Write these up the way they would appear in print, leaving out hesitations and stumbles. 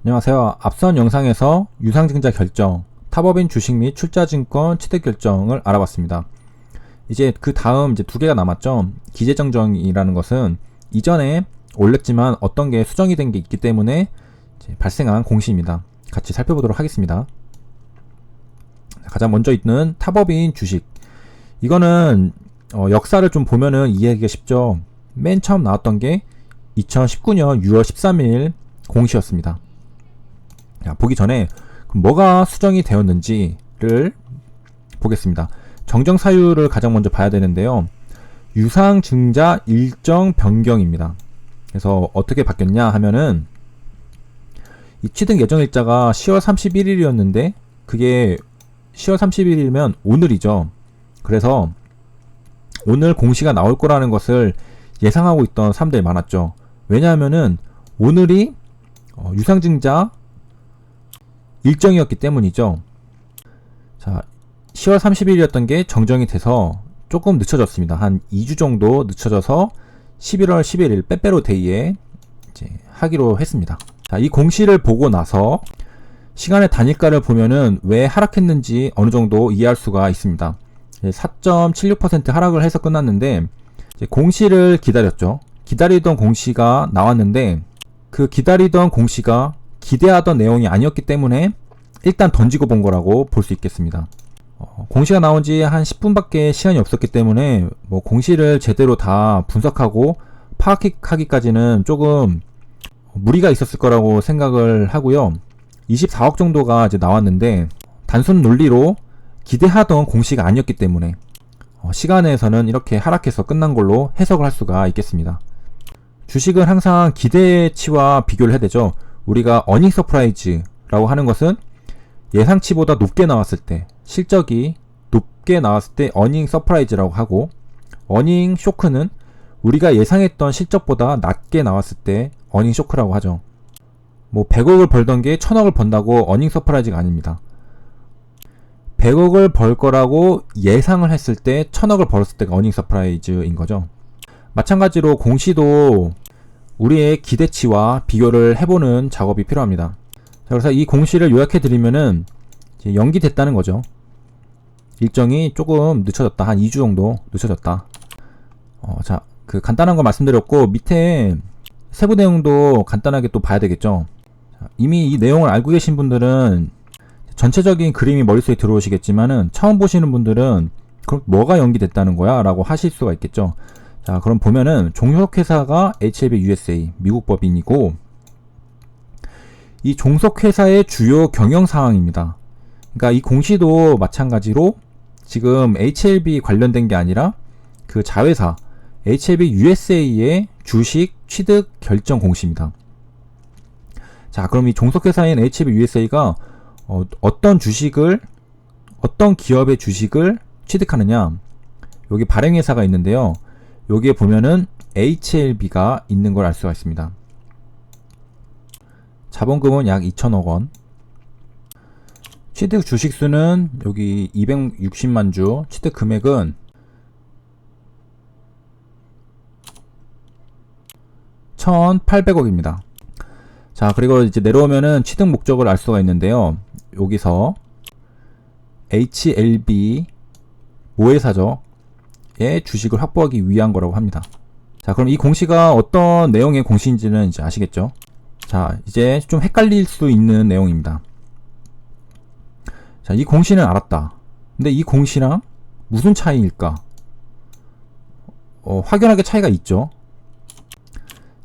안녕하세요. 앞선 영상에서 유상증자 결정, 탑업인 주식 및 출자증권 취득 결정을 알아봤습니다. 이제 그 다음 두 개가 남았죠. 기재정정이라는 것은 이전에 올렸지만 어떤 게 수정이 된 게 있기 때문에 발생한 공시입니다. 같이 살펴보도록 하겠습니다. 가장 먼저 있는 탑업인 주식. 이거는 역사를 좀 보면은 이해하기가 쉽죠. 맨 처음 나왔던 게 2019년 6월 13일 공시였습니다. 보기 전에 뭐가 수정이 되었는지를 보겠습니다. 정정 사유를 가장 먼저 봐야 되는데요. 유상증자 일정 변경입니다. 그래서 어떻게 바뀌었냐 하면은 이 취득 예정일자가 10월 31일이었는데 그게 10월 30일이면 오늘이죠. 그래서 오늘 공시가 나올 거라는 것을 예상하고 있던 사람들이 많았죠. 왜냐하면은 오늘이 유상증자 일정이었기 때문이죠. 자, 10월 30일이었던 게 정정이 돼서 조금 늦춰졌습니다. 한 2주 정도 늦춰져서 11월 11일 빼빼로 데이에 이제 하기로 했습니다. 자, 이 공시를 보고 나서 시간의 단일가를 보면은 왜 하락했는지 어느 정도 이해할 수가 있습니다. 4.76% 하락을 해서 끝났는데 이제 공시를 기다렸죠. 기다리던 공시가 나왔는데 그 기다리던 공시가 기대하던 내용이 아니었기 때문에 일단 던지고 본 거라고 볼 수 있겠습니다. 공시가 나온 지 한 10분밖에 시간이 없었기 때문에 공시를 제대로 다 분석하고 파악하기까지는 조금 무리가 있었을 거라고 생각을 하고요. 24억 정도가 이제 나왔는데 단순 논리로 기대하던 공시가 아니었기 때문에 시간에서는 이렇게 하락해서 끝난 걸로 해석을 할 수가 있겠습니다. 주식은 항상 기대치와 비교를 해야 되죠. 우리가 어닝 서프라이즈라고 하는 것은 예상치보다 높게 나왔을 때, 실적이 높게 나왔을 때 어닝 서프라이즈라고 하고, 어닝 쇼크는 우리가 예상했던 실적보다 낮게 나왔을 때 어닝 쇼크라고 하죠. 100억을 벌던 게 1000억을 번다고 어닝 서프라이즈가 아닙니다. 100억을 벌 거라고 예상을 했을 때 1000억을 벌었을 때가 어닝 서프라이즈인 거죠. 마찬가지로 공시도 우리의 기대치와 비교를 해보는 작업이 필요합니다. 자, 그래서 이 공시를 요약해 드리면은 연기됐다는 거죠. 일정이 조금 늦춰졌다. 한 2주 정도 늦춰졌다. 자, 그 간단한 거 말씀드렸고 밑에 세부 내용도 간단하게 또 봐야 되겠죠. 자, 이미 이 내용을 알고 계신 분들은 전체적인 그림이 머릿속에 들어오시겠지만은 처음 보시는 분들은 그럼 뭐가 연기됐다는 거야? 라고 하실 수가 있겠죠. 자, 그럼 보면은 종속회사가 HLB USA 미국 법인이고 이 종속회사의 주요 경영 상황입니다. 그러니까 이 공시도 마찬가지로 지금 HLB 관련된 게 아니라 그 자회사 HLB USA의 주식 취득 결정 공시입니다. 자, 그럼 이 종속회사인 HLB USA가 어떤 기업의 주식을 취득하느냐? 여기 발행회사가 있는데요. 여기에 보면은 HLB가 있는 걸 알 수가 있습니다. 자본금은 약 2천억 원. 취득 주식수는 여기 260만 주. 취득 금액은 1,800억입니다. 자, 그리고 이제 내려오면은 취득 목적을 알 수가 있는데요. 여기서 HLB 모회사죠. 의 주식을 확보하기 위한 거라고 합니다. 자, 그럼 이 공시가 어떤 내용의 공시인지는 이제 아시겠죠? 자, 이제 좀 헷갈릴 수 있는 내용입니다. 자, 이 공시는 알았다. 근데 이 공시랑 무슨 차이일까? 확연하게 차이가 있죠.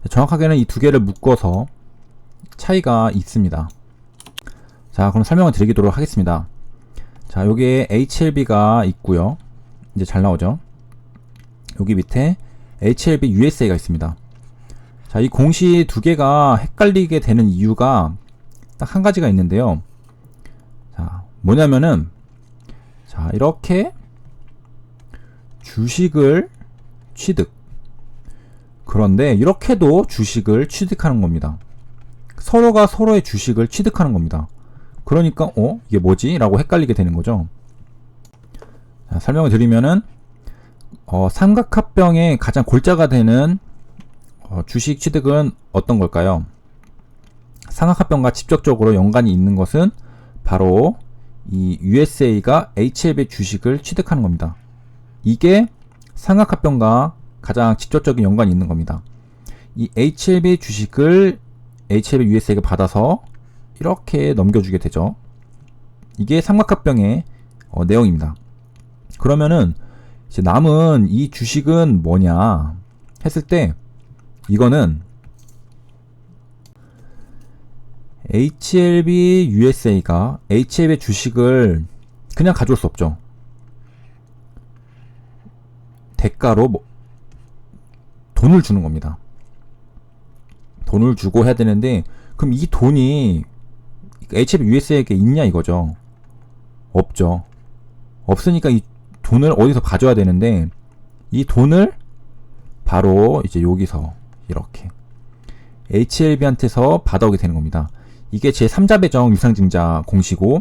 정확하게는 이 두 개를 묶어서 차이가 있습니다. 자, 그럼 설명을 드리도록 하겠습니다. 자, 여기에 HLB가 있고요. 이제 잘 나오죠? 여기 밑에 HLB USA가 있습니다. 자, 이 공시 두 개가 헷갈리게 되는 이유가 딱 한 가지가 있는데요. 자, 뭐냐면은 자, 이렇게 주식을 취득. 그런데 이렇게도 주식을 취득하는 겁니다. 서로가 서로의 주식을 취득하는 겁니다. 그러니까 이게 뭐지? 라고 헷갈리게 되는 거죠. 자, 설명을 드리면은 삼각합병의 가장 골자가 되는 주식 취득은 어떤 걸까요? 삼각합병과 직접적으로 연관이 있는 것은 바로 이 USA가 HLB 주식을 취득하는 겁니다. 이게 삼각합병과 가장 직접적인 연관이 있는 겁니다. 이 HLB 주식을 HLB USA가 받아서 이렇게 넘겨주게 되죠. 이게 삼각합병의 내용입니다. 그러면은 이제 남은 이 주식은 뭐냐 했을 때 이거는 HLB USA가 HLB 주식을 그냥 가져올 수 없죠. 대가로 돈을 주는 겁니다. 돈을 주고 해야 되는데 그럼 이 돈이 HLB USA에게 있냐 이거죠. 없죠. 없으니까 이 돈을 어디서 가져야 되는데 이 돈을 바로 이제 여기서 이렇게 HLB한테서 받아오게 되는 겁니다. 이게 제3자 배정 유상증자 공시고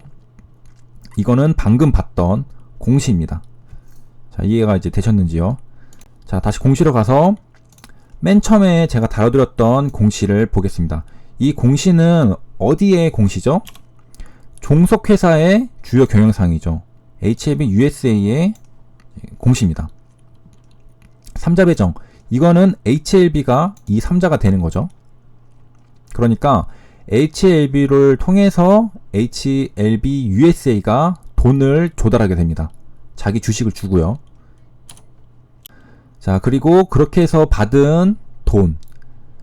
이거는 방금 봤던 공시입니다. 자, 이해가 이제 되셨는지요? 자, 다시 공시로 가서 맨 처음에 제가 다뤄드렸던 공시를 보겠습니다. 이 공시는 어디의 공시죠? 종속회사의 주요 경영사항이죠. HLB USA의 공시입니다. 3자 배정. 이거는 HLB가 이 3자가 되는 거죠. 그러니까 HLB를 통해서 HLB USA가 돈을 조달하게 됩니다. 자기 주식을 주고요. 자, 그리고 그렇게 해서 받은 돈,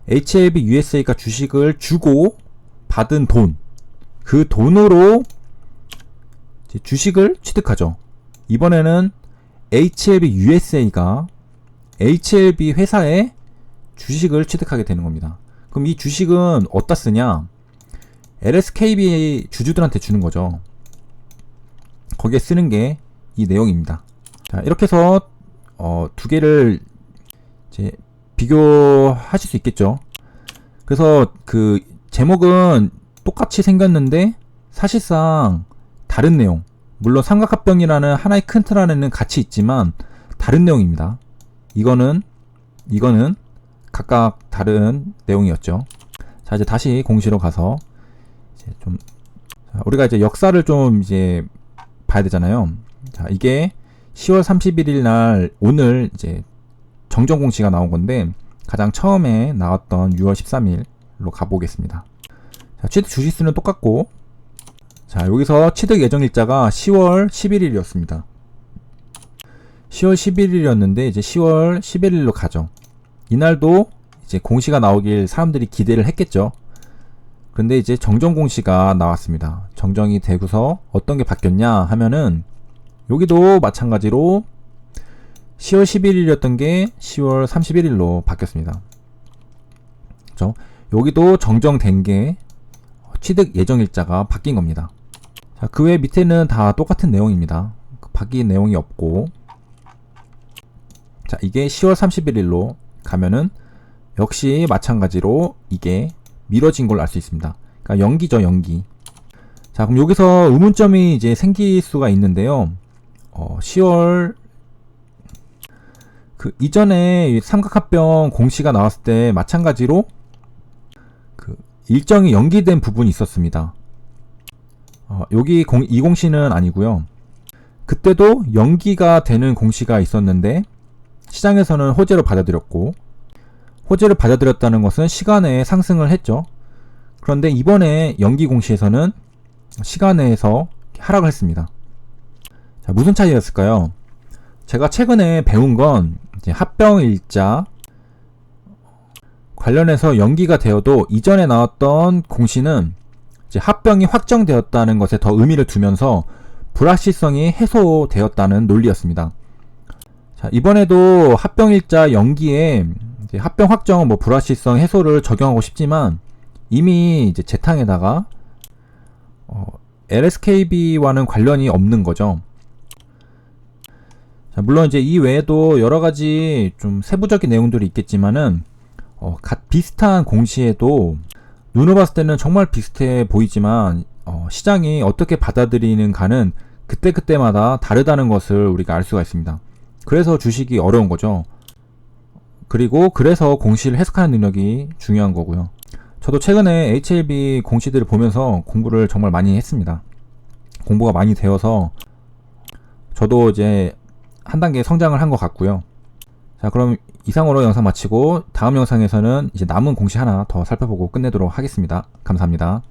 HLB USA가 주식을 주고 받은 돈, 그 돈으로 이제 주식을 취득하죠. 이번에는 HLB USA가 HLB 회사에 주식을 취득하게 되는 겁니다. 그럼 이 주식은 어디다 쓰냐? LSKB 주주들한테 주는 거죠. 거기에 쓰는 게 이 내용입니다. 자, 이렇게 해서 두 개를 이제 비교하실 수 있겠죠. 그래서 그 제목은 똑같이 생겼는데 사실상 다른 내용, 물론 삼각합병이라는 하나의 큰 틀 안에는 같이 있지만 다른 내용입니다. 이거는 각각 다른 내용이었죠. 자, 이제 다시 공시로 가서 이제 우리가 이제 역사를 좀 이제 봐야 되잖아요. 자, 이게 10월 31일 날 오늘 이제 정정 공시가 나온 건데 가장 처음에 나왔던 6월 13일로 가보겠습니다. 자, 취득 주식수는 똑같고, 자, 여기서 취득 예정 일자가 10월 11일이었습니다. 10월 11일이었는데 이제 10월 11일로 가죠. 이날도 이제 공시가 나오길 사람들이 기대를 했겠죠. 근데 이제 정정 공시가 나왔습니다. 정정이 되고서 어떤 게 바뀌었냐 하면은 여기도 마찬가지로 10월 11일이었던 게 10월 31일로 바뀌었습니다. 그렇죠? 여기도 정정된 게 취득 예정 일자가 바뀐 겁니다. 자, 그 외 밑에는 다 똑같은 내용입니다. 바뀐 내용이 없고, 자, 이게 10월 31일로 가면은 역시 마찬가지로 이게 미뤄진 걸 알 수 있습니다. 그러니까 연기죠, 연기. 자, 그럼 여기서 의문점이 이제 생길 수가 있는데요. 10월 그 이전에 삼각합병 공시가 나왔을 때 마찬가지로 그 일정이 연기된 부분이 있었습니다. 여기 이 공시는 아니고요. 그때도 연기가 되는 공시가 있었는데 시장에서는 호재로 받아들였고, 호재를 받아들였다는 것은 시간에 상승을 했죠. 그런데 이번에 연기 공시에서는 시간에서 하락을 했습니다. 자, 무슨 차이였을까요? 제가 최근에 배운 건 이제 합병일자 관련해서 연기가 되어도 이전에 나왔던 공시는 이제 합병이 확정되었다는 것에 더 의미를 두면서 불확실성이 해소되었다는 논리였습니다. 자, 이번에도 합병일자 연기에 이제 합병 확정 불확실성 해소를 적용하고 싶지만 이미 이제 재탕에다가 LSKB와는 관련이 없는 거죠. 자, 물론 이제 이 외에도 여러 가지 좀 세부적인 내용들이 있겠지만은 비슷한 공시에도 눈으로 봤을 때는 정말 비슷해 보이지만 시장이 어떻게 받아들이는가는 그때그때마다 다르다는 것을 우리가 알 수가 있습니다. 그래서 주식이 어려운 거죠. 그리고 그래서 공시를 해석하는 능력이 중요한 거고요. 저도 최근에 HLB 공시들을 보면서 공부를 정말 많이 했습니다. 공부가 많이 되어서 저도 이제 한 단계 성장을 한 것 같고요. 자, 그럼 이상으로 영상 마치고 다음 영상에서는 이제 남은 공시 하나 더 살펴보고 끝내도록 하겠습니다. 감사합니다.